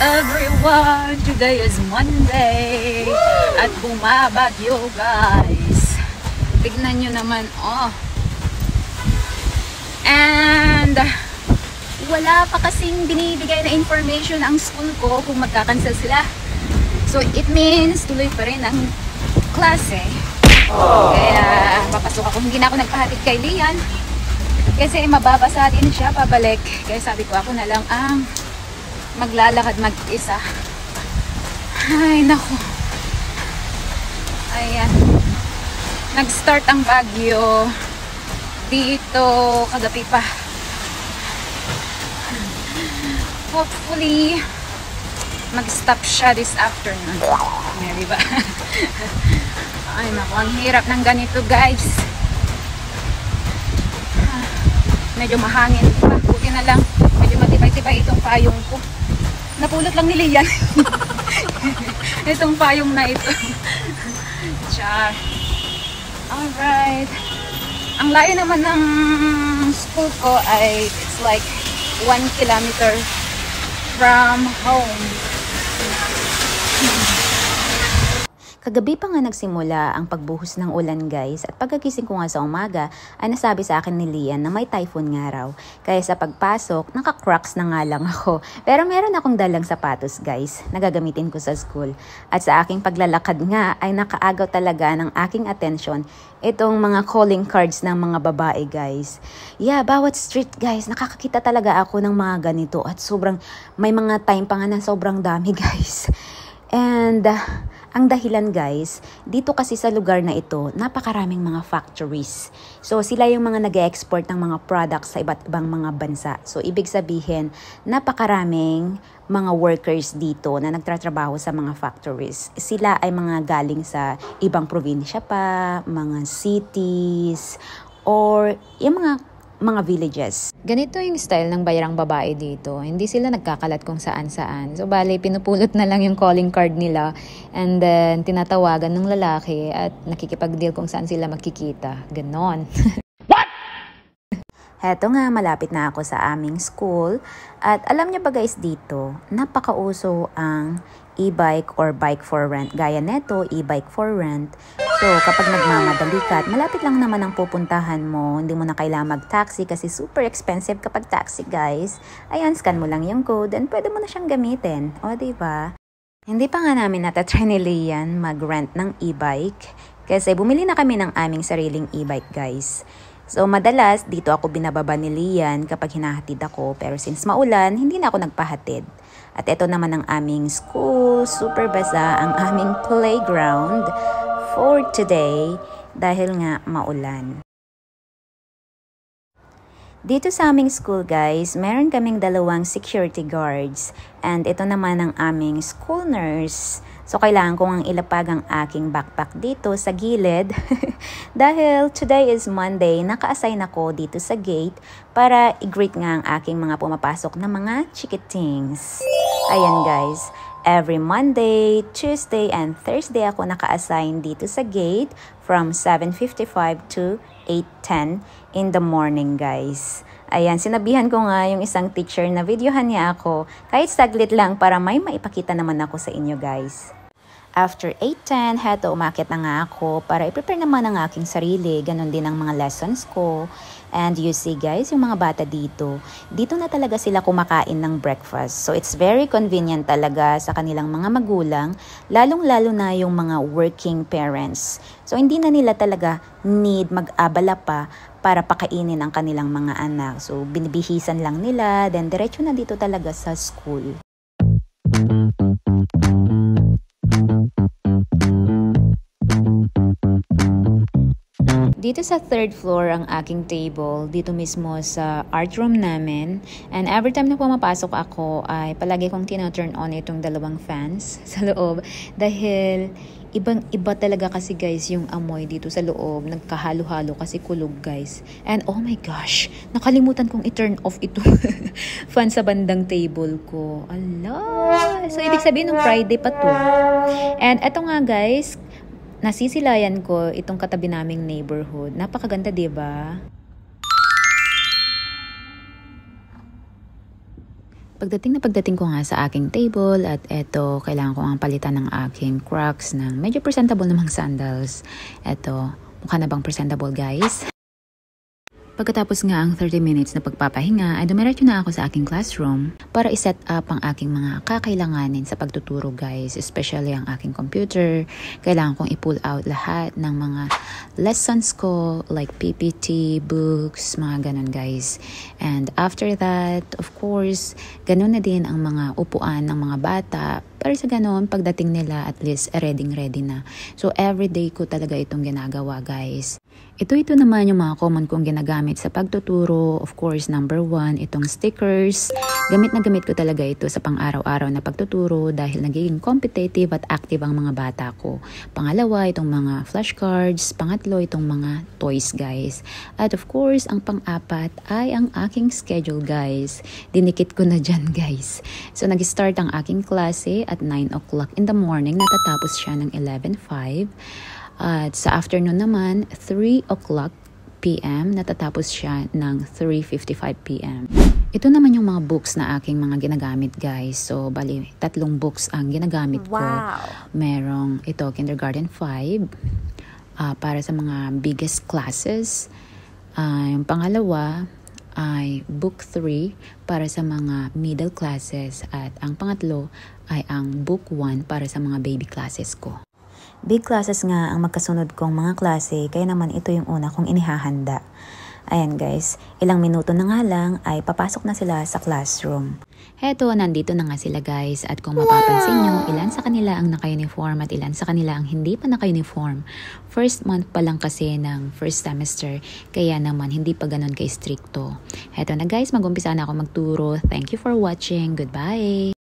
everyone! Today is Monday at bumabagyo guys. Tignan nyo naman, oh. And wala pa kasing binibigay na information ang school ko kung magkakancel sila. So it means tuloy pa rin ang klase. Kaya papasok ako. Hindi na ako nagpahatid kay Lian kasi mababasa din siya pabalik. Kaya sabi ko ako na lang ang maglalakad mag-isa. Ay, naku. Ayan. Nag-start ang bagyo dito kagabi pa. Hopefully, mag-stop siya this afternoon. Yeah, diba? Ay, naku. Ang hirap ng ganito, guys. Medyo mahangin pa. Buti na lang. Medyo matibay-tibay itong payong ko. Napulot lang ni Lian. Itong payong na ito. Char. Alright. Ang layo naman ng school ko ay it's like 1 kilometer from home. Kagabi pa nga nagsimula ang pagbuhos ng ulan guys at pagkagising ko nga sa umaga ay nasabi sa akin ni Lian na may typhoon nga raw. Kaya sa pagpasok, naka-crocs na nga lang ako. Pero meron akong dalang sapatos guys na gagamitin ko sa school. At sa aking paglalakad nga ay nakaagaw talaga ng aking atensyon itong mga calling cards ng mga babae guys. Yeah, bawat street guys, nakakakita talaga ako ng mga ganito at sobrang, may mga time pa nga na sobrang dami guys. And ang dahilan guys, dito kasi sa lugar na ito, napakaraming mga factories. So sila yung mga nag-export ng mga products sa iba't ibang mga bansa. So ibig sabihin, napakaraming mga workers dito na nagtatrabaho sa mga factories. Sila ay mga galing sa ibang probinsya pa, mga cities, or yung mga villages. Ganito yung style ng bayarang babae dito. Hindi sila nagkakalat kung saan-saan. So, bale, pinupulot na lang yung calling card nila and then tinatawagan ng lalaki at nakikipag-deal kung saan sila magkikita. Ganon. What? Heto nga, malapit na ako sa aming school. At alam niyo ba guys dito, napakauso ang e-bike or bike for rent. Gaya neto, e-bike for rent. So, kapag nagmamadali ka at malapit lang naman ang pupuntahan mo, hindi mo na kailangan mag-taxi kasi super expensive kapag taxi, guys. Ayan, scan mo lang yung code and pwede mo na siyang gamitin. O, diba? Hindi pa nga namin natatry ni Lian mag-rent ng e-bike kasi bumili na kami ng aming sariling e-bike, guys. So, madalas, dito ako binababa ni Lian kapag hinahatid ako. Pero since maulan, hindi na ako nagpahatid. At ito naman ang aming school. Super basa ang aming playground for today dahil nga maulan. Dito sa aming school guys, meron kaming 2 security guards. And ito naman ang aming school nurse. So, kailangan ko ngang ilapag ang aking backpack dito sa gilid. Dahil today is Monday, naka-assign ako dito sa gate para i-greet nga ang aking mga pumapasok na mga chikitings. Ayan guys, every Monday, Tuesday, and Thursday ako naka-assign dito sa gate from 7:55 to 8:10 in the morning guys. Ayan, sinabihan ko nga yung isang teacher na videohan niya ako kahit saglit lang para may maipakita naman ako sa inyo guys. After 8:10, heto umakit na nga ako para i-prepare naman ang aking sarili. Ganon din ang mga lessons ko. And you see guys, yung mga bata dito na talaga sila kumakain ng breakfast. So it's very convenient talaga sa kanilang mga magulang, lalong-lalo na yung mga working parents. So hindi na nila talaga need mag-abala pa para pakainin ang kanilang mga anak. So binibihisan lang nila, then diretso na dito talaga sa school. Dito sa 3rd floor ang aking table, dito mismo sa art room namin. And every time na pumapasok ako ay palagi kong tino-turn on itong 2 fans sa loob. Dahil ibang-iba talaga kasi guys yung amoy dito sa loob. Nagkahalo-halo kasi kulog guys. And oh my gosh, nakalimutan kong i-turn off ito fan sa bandang table ko. Ala! So ibig sabihin ng Friday pa to. And eto nga guys, nasisilayan ko itong katabi naming neighborhood. Napakaganda, diba? Pagdating ko nga sa aking table at eto, kailangan ko nga palitan ng aking Crocs ng medyo presentable namang sandals. Eto, mukha na bang presentable guys? Pagkatapos nga ang 30 minutes na pagpapahinga ay dumiretso na ako sa aking classroom para iset up ang aking mga kakailanganin sa pagtuturo guys, especially ang aking computer. Kailangan kong i-pull out lahat ng mga lessons ko like PPT, books, mga ganun guys. And after that, of course, ganun na din ang mga upuan ng mga bata. Para sa ganun, pagdating nila at least ready na. So everyday ko talaga itong ginagawa guys. Ito naman yung mga common kong ginagamit sa pagtuturo. Of course, number 1, itong stickers. Gamit na gamit ko talaga ito sa pang-araw-araw na pagtuturo dahil nagiging competitive at active ang mga bata ko. Pangalawa, itong mga flashcards. Pangatlo, itong mga toys guys. At of course, ang pang-apat ay ang aking schedule guys. Dinikit ko na dyan guys. So nag-start ang aking klase at 9 o'clock in the morning. Natatapos siya ng 11:05. At sa afternoon naman, 3 o'clock p.m. natatapos siya ng 3:55 p.m. Ito naman yung mga books na aking mga ginagamit guys. So, bali, 3 books ang ginagamit ko. Merong ito, Kindergarten 5, para sa mga biggest classes. Yung pangalawa ay Book 3 para sa mga middle classes. At ang pangatlo ay ang Book 1 para sa mga baby classes ko. Big classes nga ang magkasunod kong mga klase, kaya naman ito yung una kong inihahanda. Ayan guys, ilang minuto na nga lang ay papasok na sila sa classroom. Heto, nandito na nga sila guys at kung mapapansin nyo, ilan sa kanila ang naka-uniform at ilan sa kanila ang hindi pa naka-uniform. First month pa lang kasi ng first semester, kaya naman hindi pa ganun kay stricto. Heto na guys, mag-umpisa na ako magturo. Thank you for watching. Goodbye!